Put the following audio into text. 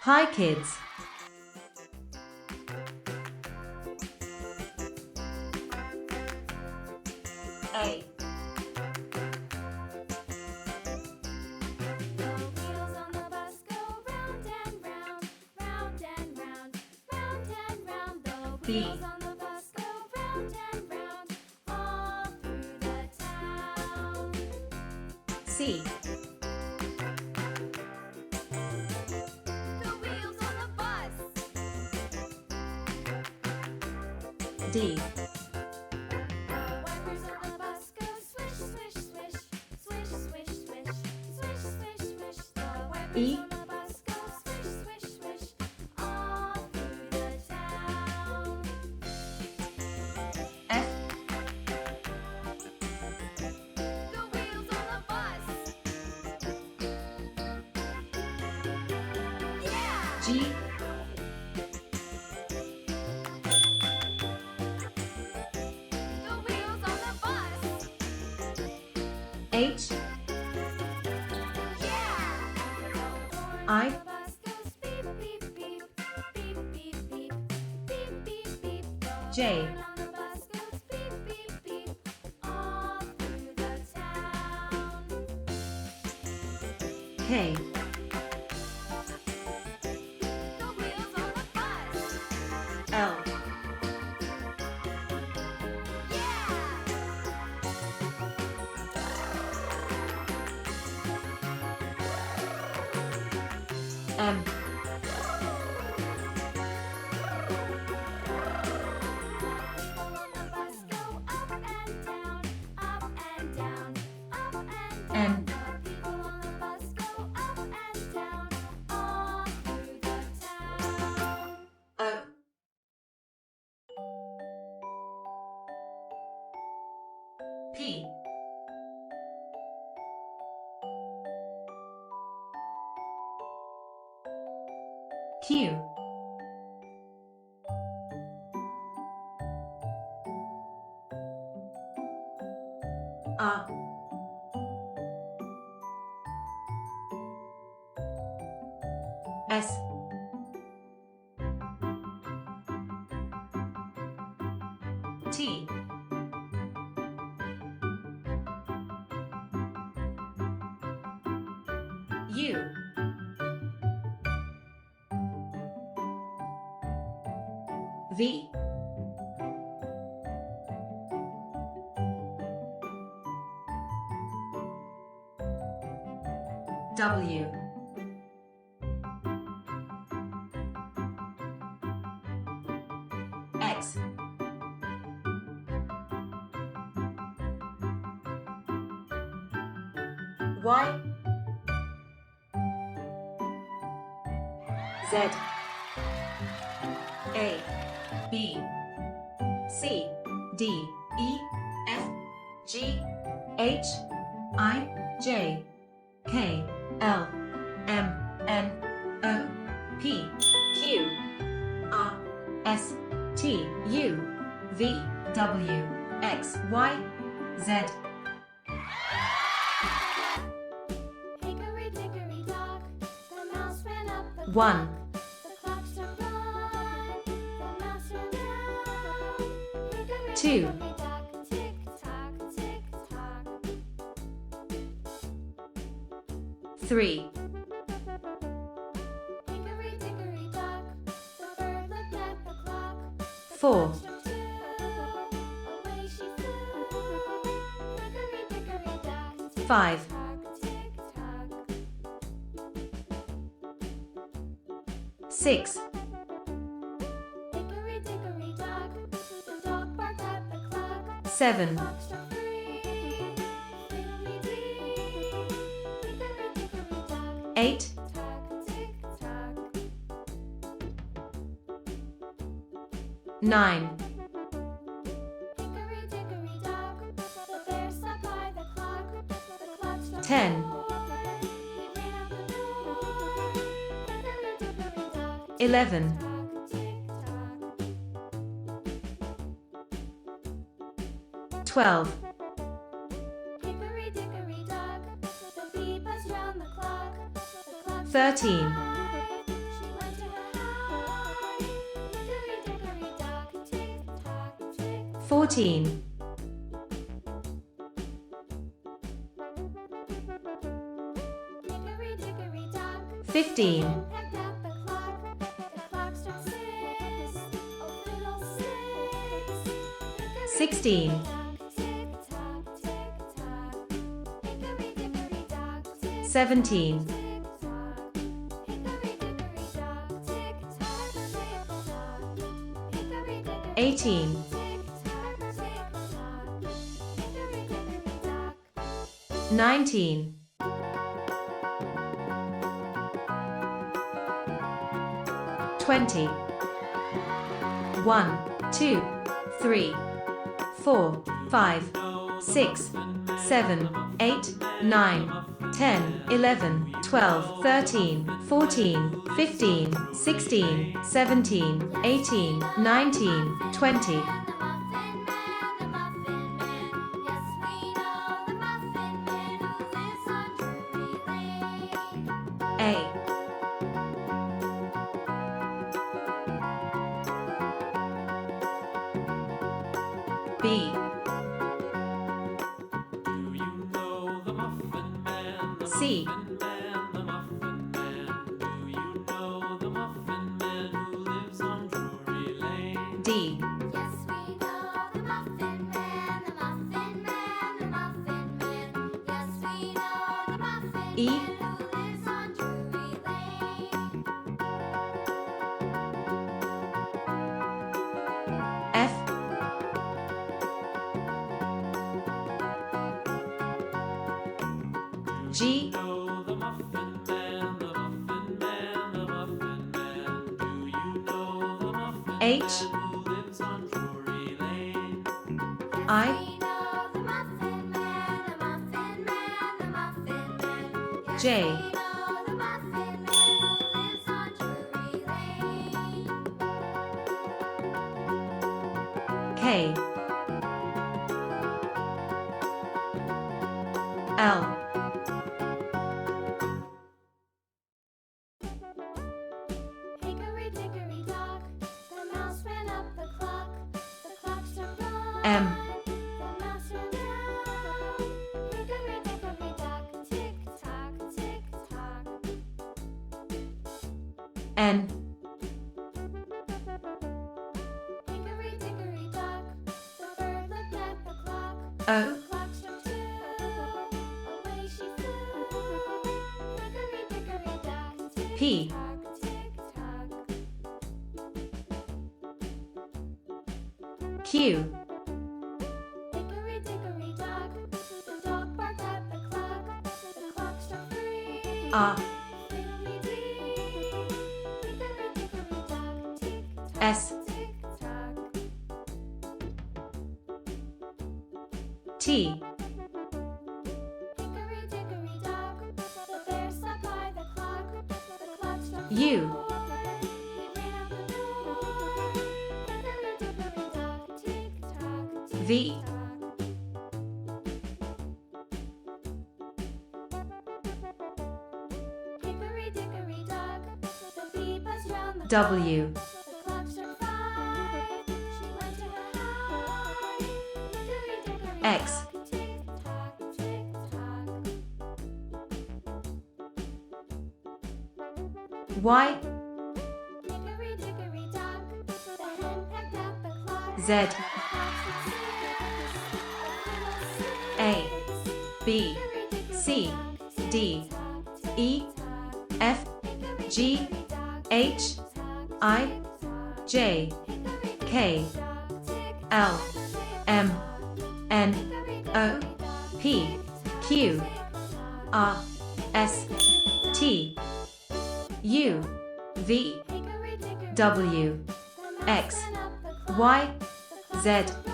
Hi kids. A. The wheels on the bus go round and round, round and round, round and round. The B. wheels on the bus go round and round, all through the town. C. The wheels on the bus. D. The wipers on the bus go swish, swish, swish, swish, swish, swish, swish, swish, swish. The wipers E. on the bus go swish, swish, swish, all through the town. F. The wheels on the bus. Yeah! G. The wheels on the bus. H. Yeah! I. The bus goes beep, beep, beep, beep, beep, beep, beep, beep, beep. J. The horn on the bus goes beep, beep, beep, all through the town. K. The wheels on the bus. L. Yeah! M. People on the bus go up and down, up and down, up and down. N. The people on the bus go up and down, all through the town. O. P. Q. R. S. T. U. V. W. X. Y. Z. A. B. C. D. E. F. G. H. I. J. K. L. M. N. O. P. Q. R. S. T. U. V. W. X. Y. Z. Hickory dickory dock, the mouse ran up the 1. The clock struck one, the mouse ran down. Hickory 2. dickory dock, tick tock, tick tock. 3. Hickory dickory dock, the bird looked at the clock. 4. Struck two, away she flew. Hickory dickory dock, tick 5. tock, tick tock. 6. Hickory dickory dock, the dog barked at the clock. 7. Clock struck three, fiddly-dee. Hickory dickory dock, 8. tock, tick tock. 9. Hickory dickory dock, the bear sat by the clock. The clock struck 10. 4, he ran out the door. Hickory dickory dock, 11. tock, tick tock. 12. Hickory dickory dock, the bee buzzed round the clock. The clock struck 13. 5, she 14, 15, Pecked up the clock. The clock struck 6. Oh, little 6. 16, Tick tock, tick tock. Hickory dickory dock. Tick 17, tick tock. Hickory dickory dock. Tick tock, tick tock. Hickory dickory 18, tick tock, tick tock. Hickory dickory dock. 19, 20, 1, 2, 3, 4, 5, 6, 7, 8, 9, 10, 11, 12, 13, 14, 15, 16, 17, 18, 19, 20. The Muffin Man, yes we know the Muffin Man who lives on Drury Lane. A, B, Do you know the Muffin Man? The C, Muffin Man, the Muffin Man. Do you know the Muffin Man who lives on Drury Lane? D, Yes we know the Muffin Man, the Muffin Man, the Muffin Man. Yes we know the Muffin E, Man who lives on Drury Lane. F, G, Know the Muffin Man, the Muffin Man, the Muffin Man. Do you know the Muffin H, Man who lives on Drury Lane? I, We know the Muffin Man, the Muffin Man, the Muffin Man. Yes, J, we know the Muffin Man who lives on Drury Lane. K, L, Hickory dickory dock, the mouse ran up the clock. The clock struck 9. M, The mouse ran down. Hickory dickory dock, tick tock, tick tock. N, Hickory dickory dock, the bird looked at the clock. O, The clock struck 2. Away she flew. Hickory dickory dock, tick P, tock, tick tock. Q, Hickory dickory dock, the dog barked at the clock. The clock struck 3. R, Fiddly-dee. Hickory dickory dock, tick-tock, S, tick-tock. T, Hickory dickory dock, the bear sat by the clock. The clock struck U, 4. He ran out the door. Hickory dickory dock, tick-tock, V, tick-tock. Hickory dickory dock, the bee buzzed round the clock. W, The clock struck 5. She went to her hive. Hickory dickory X, dock, tick tock, tick tock. Y, Hickory dickory dock, the hen pecked at the clock. Z, The clock struck 6. A little 6. A, B, Hickory dickory C, dock, D, tick tock, E, tick tock. F, Hickory G, dickory dock, H, tick tock, I, tick tock. J, Hickory K, dickory dock, tick L, tock, tick M, tock. N, Hickory O, dickory dock, P, Q, R, S, T, U, V, Hickory dickory W, dock, the mouse X, ran up the clock. Y, The clock Z, struck